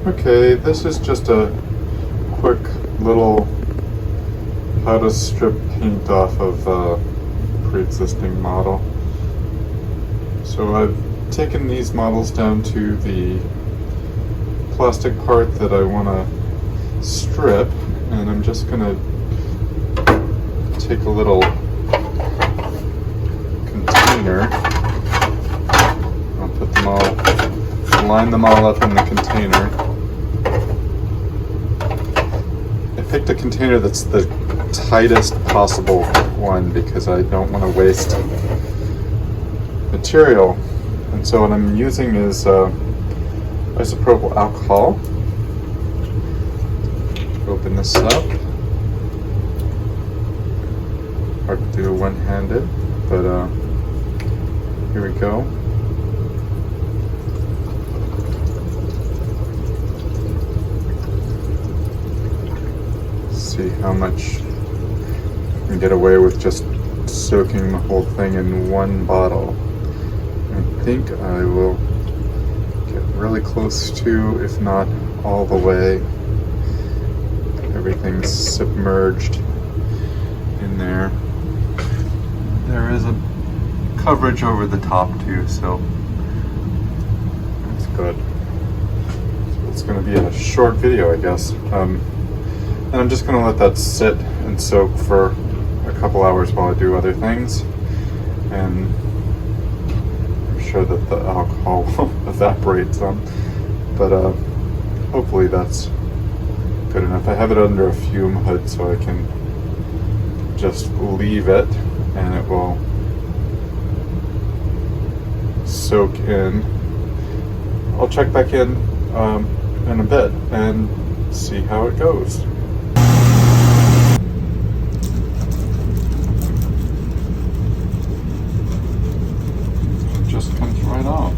Okay, this is just a quick little how to strip paint off of a pre-existing model. So I've taken these models down to the plastic part that I want to strip, and I'm just going to take a little container. I'll put them all, line them all up in the container. I picked a container that's the tightest possible one because I don't want to waste material. And so what I'm using is isopropyl alcohol. Open this up. Hard to do one-handed, but here we go. See how much I can get away with just soaking the whole thing in one bottle. I think I will get really close to, if not all the way. Everything's submerged in there. There is a coverage over the top too, so that's good. So it's going to be a short video, I guess. And I'm just going to let that sit and soak for a couple hours while I do other things. And I'm sure that the alcohol will evaporate some. But hopefully that's good enough. I have it under a fume hood so I can just leave it and it will soak in. I'll check back in a bit and see how it goes. Just comes right off.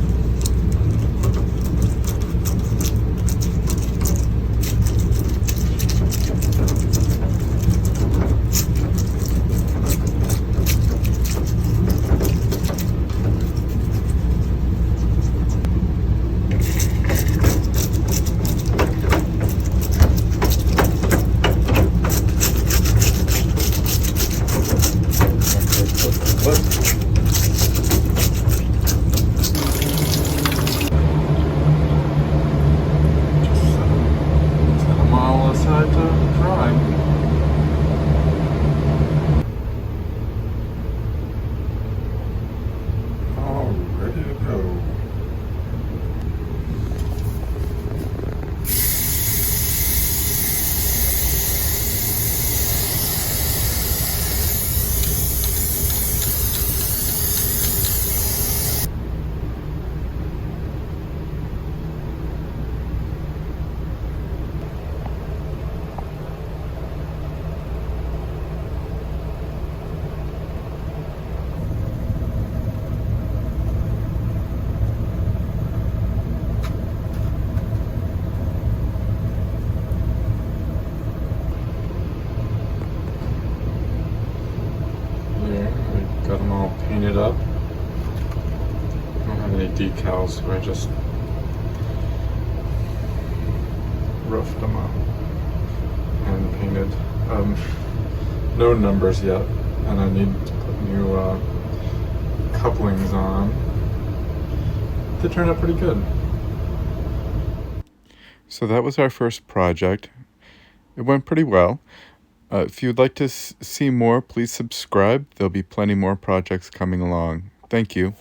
Got them all painted up. I don't have any decals, so I just roughed them up and painted. No numbers yet, and I need to put new couplings on. They turned out pretty good. So that was our first project. It went pretty well. If you'd like to see more, please subscribe. There'll be plenty more projects coming along. Thank you.